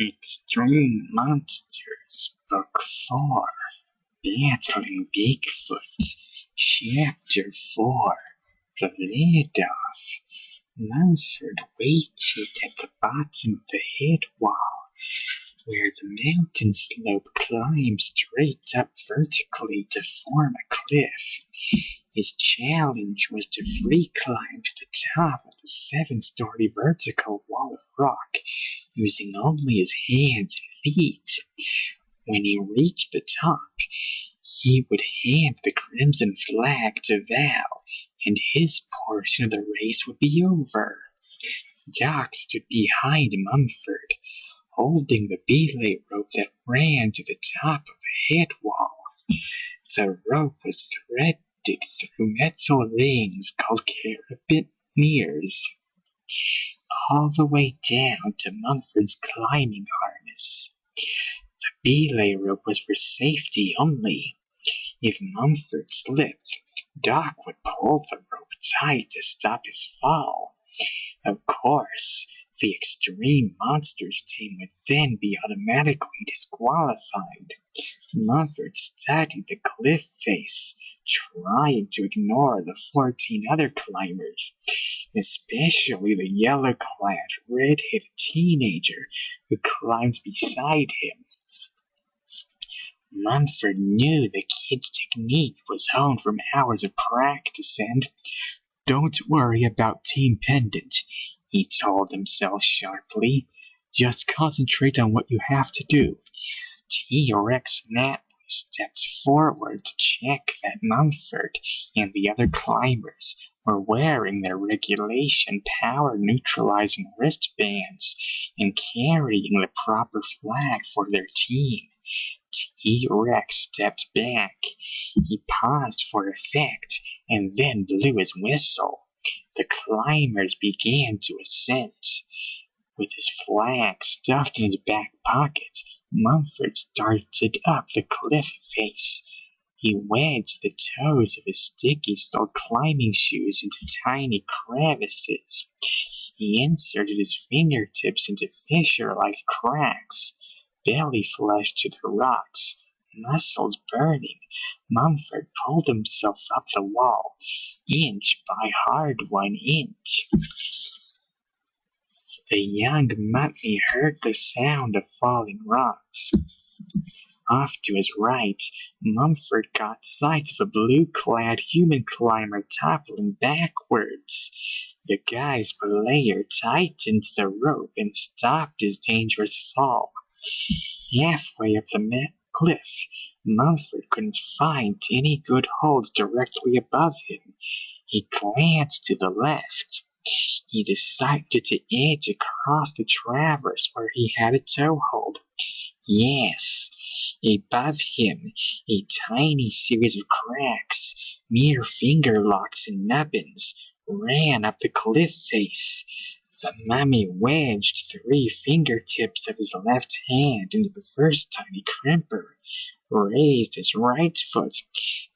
Extreme Monsters, Book 4, Battling Bigfoot, Chapter 4, The Leadoff. Mumford waited at the bottom of the head wall, where the mountain slope climbed straight up vertically to form a cliff. His challenge was to free climb to the top of the 7-story vertical wall of rock, using only his hands and feet. When he reached the top, he would hand the crimson flag to Val, and his portion of the race would be over. Doc stood behind Mumford, holding the belay rope that ran to the top of the head wall. The rope was threaded through metal rings called carabiners, all the way down to Mumford's climbing harness. The belay rope was for safety only. If Mumford slipped, Doc would pull the rope tight to stop his fall. Of course, the Extreme Monsters team would then be automatically disqualified. Mumford studied the cliff face, trying to ignore the 14 other climbers, especially the yellow-clad, red-headed teenager who climbed beside him. Mumford knew the kid's technique was honed from hours of practice and, "Don't worry about Team Pendant," he told himself sharply. "Just concentrate on what you have to do." T-Rex Natalie stepped forward to check that Mumford and the other climbers were wearing their regulation power-neutralizing wristbands and carrying the proper flag for their team. T-Rex stepped back. He paused for effect and then blew his whistle. The climbers began to ascend. With his flag stuffed in his back pocket, Mumford started up the cliff face. He wedged the toes of his sticky-soled climbing shoes into tiny crevices. He inserted his fingertips into fissure-like cracks. Belly flush to the rocks, muscles burning, Mumford pulled himself up the wall, inch by hard 1 inch. The young mutney heard the sound of falling rocks. Off to his right, Mumford caught sight of a blue-clad human climber toppling backwards. The guy's belayer tightened the rope and stopped his dangerous fall. Halfway up the cliff, Mumford couldn't find any good holds directly above him. He glanced to the left. He decided to edge across the traverse where he had a toehold. Yes, above him, a tiny series of cracks, mere finger locks and nubbins, ran up the cliff face. The mummy wedged 3 fingertips of his left hand into the first tiny crimper, raised his right foot,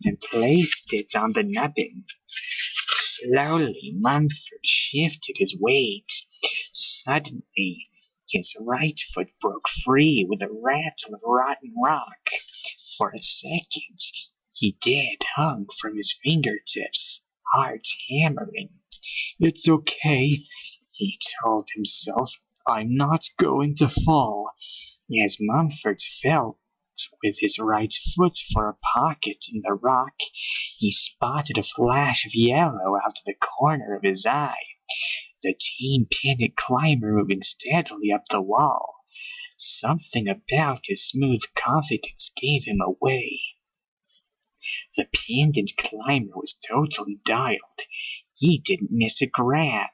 and placed it on the nubbin. Slowly, Mumford shifted his weight. Suddenly, his right foot broke free with a rattle of rotten rock. For a second, he dead hung from his fingertips, heart hammering. "It's okay," he told himself. "I'm not going to fall." As Mumford felt with his right foot for a pocket in the rock, he spotted a flash of yellow out of the corner of his eye. The Team Pendant climber moving steadily up the wall. Something about his smooth confidence gave him away. The Pendant climber was totally dialed. He didn't miss a grab.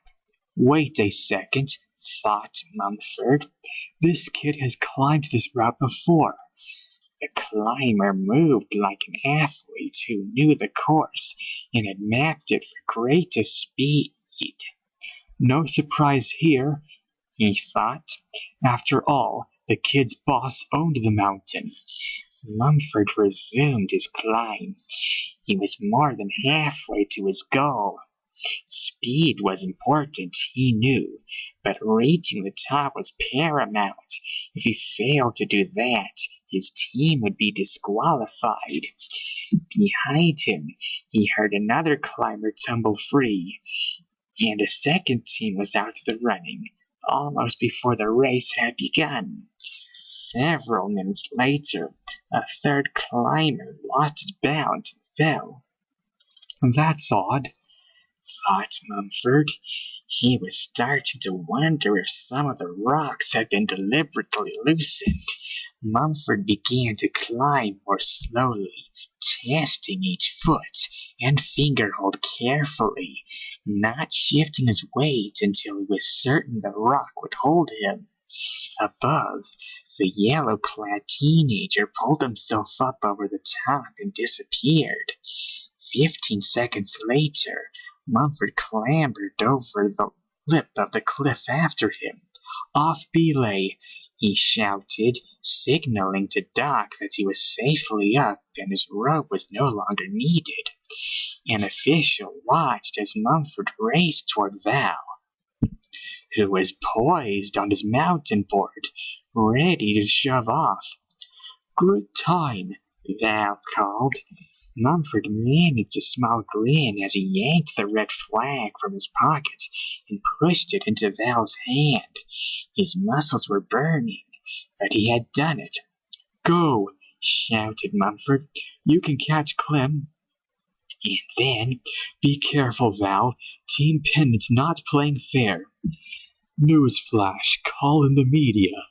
"Wait a second," thought Mumford. "This kid has climbed this route before." The climber moved like an athlete who knew the course and had mapped it for greatest speed. "No surprise here," he thought. "After all, the kid's boss owned the mountain." Mumford resumed his climb. He was more than halfway to his goal. Speed was important, he knew, but reaching the top was paramount. If he failed to do that, his team would be disqualified. Behind him, he heard another climber tumble free, and a second team was out of the running, almost before the race had begun. Several minutes later, a third climber lost his balance and fell. "That's odd," thought Mumford. He was starting to wonder if some of the rocks had been deliberately loosened. Mumford began to climb more slowly, testing each foot and finger hold carefully, not shifting his weight until he was certain the rock would hold him. Above, the yellow-clad teenager pulled himself up over the top and disappeared. 15 seconds later, Mumford clambered over the lip of the cliff after him. "Off belay!" he shouted, signaling to Doc that he was safely up and his rope was no longer needed. An official watched as Mumford raced toward Val, who was poised on his mountain board, ready to shove off. "Good time," Val called. Mumford managed a small grin as he yanked the red flag from his pocket and pushed it into Val's hand. His muscles were burning, but he had done it. "Go!" shouted Mumford. "You can catch Clem." And then, "Be careful, Val. Team Pennant's not playing fair." "Newsflash, call in the media,"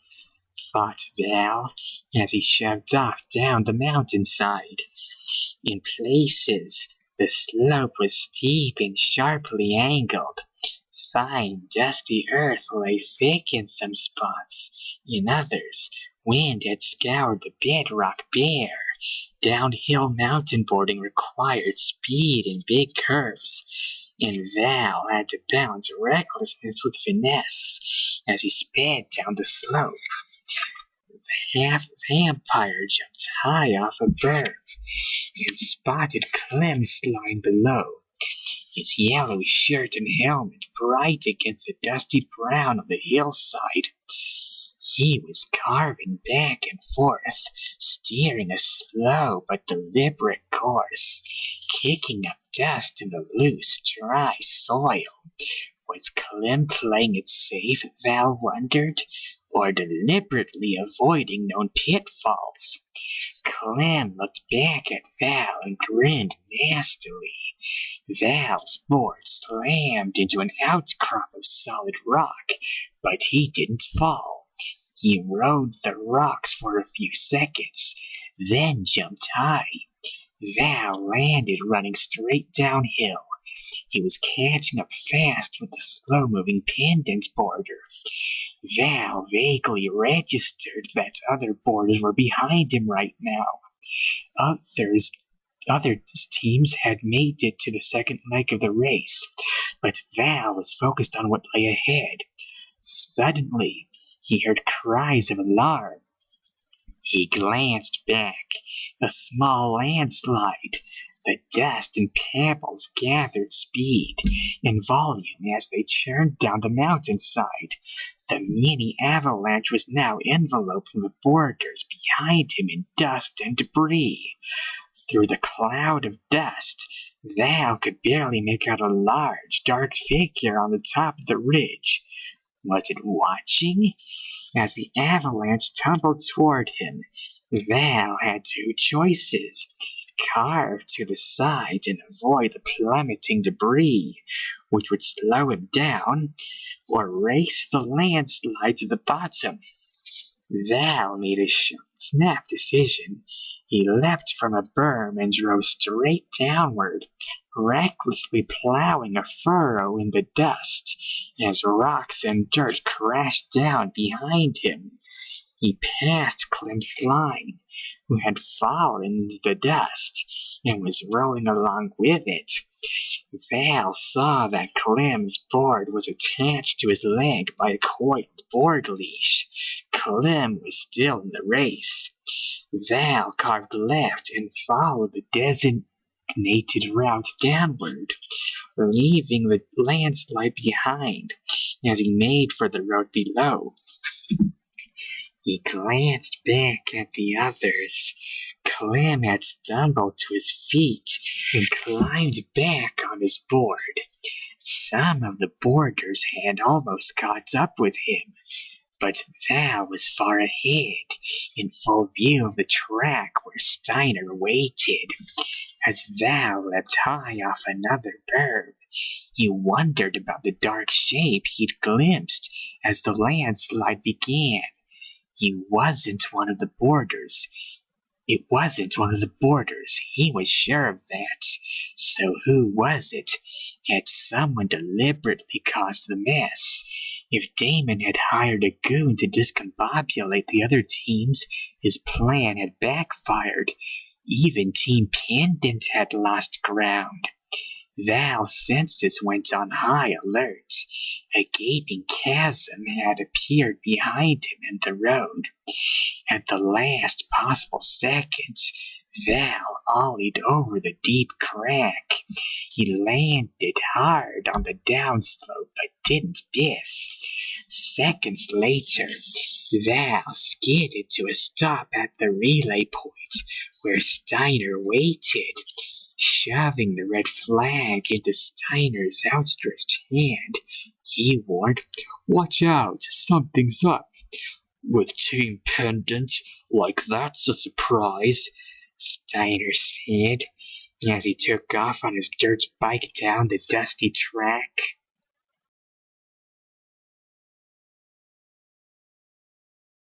thought Val as he shoved off down the mountainside. In places, the slope was steep and sharply angled. Fine, dusty earth lay thick in some spots. In others, wind had scoured the bedrock bare. Downhill mountain boarding required speed and big curves, and Val had to balance recklessness with finesse as he sped down the slope. The half-vampire jumped high off a berm and spotted Clem's line below, his yellow shirt and helmet bright against the dusty brown of the hillside. He was carving back and forth, steering a slow but deliberate course, kicking up dust in the loose, dry soil. Was Clem playing it safe, Val wondered, or deliberately avoiding known pitfalls? Clem looked back at Val and grinned nastily. Val's board slammed into an outcrop of solid rock, but he didn't fall. He rode the rocks for a few seconds, then jumped high. Val landed running straight downhill. He was catching up fast with the slow-moving pendant boarder. Val vaguely registered that other boarders were behind him right now. Other teams had made it to the second leg of the race, but Val was focused on what lay ahead. Suddenly, he heard cries of alarm. He glanced back. A small landslide. The dust and pebbles gathered speed and volume as they churned down the mountainside. The mini avalanche was now enveloping the boarders behind him in dust and debris. Through the cloud of dust, Val could barely make out a large, dark figure on the top of the ridge. Was it watching? As the avalanche tumbled toward him, Val had two choices: carve to the side and avoid the plummeting debris, which would slow him down, or race the landslide to the bottom. Val made a snap decision. He leapt from a berm and drove straight downward, recklessly plowing a furrow in the dust as rocks and dirt crashed down behind him. He passed Clem's line, who had fallen into the dust and was rolling along with it. Val saw that Clem's board was attached to his leg by a coiled board leash. Clem was still in the race. Val carved left and followed the stagnated route downward, leaving the landslide behind as he made for the road below. He glanced back at the others. Clem had stumbled to his feet and climbed back on his board. Some of the boarders had almost caught up with him, but Val was far ahead, in full view of the track where Steiner waited. As Val leapt high off another berm, he wondered about the dark shape he'd glimpsed as the landslide began. It wasn't one of the boarders. He was sure of that. So who was it? Had someone deliberately caused the mess? If Damon had hired a goon to discombobulate the other teams, his plan had backfired. Even Team Pendant had lost ground. Val's senses went on high alert. A gaping chasm had appeared behind him in the road. At the last possible second, Val ollied over the deep crack. He landed hard on the downslope but didn't biff. Seconds later, Val skidded to a stop at the relay point where Steiner waited. Shoving the red flag into Steiner's outstretched hand, he warned, "Watch out, something's up." "With Team Pendant, like that's a surprise," Steiner said, as he took off on his dirt bike down the dusty track.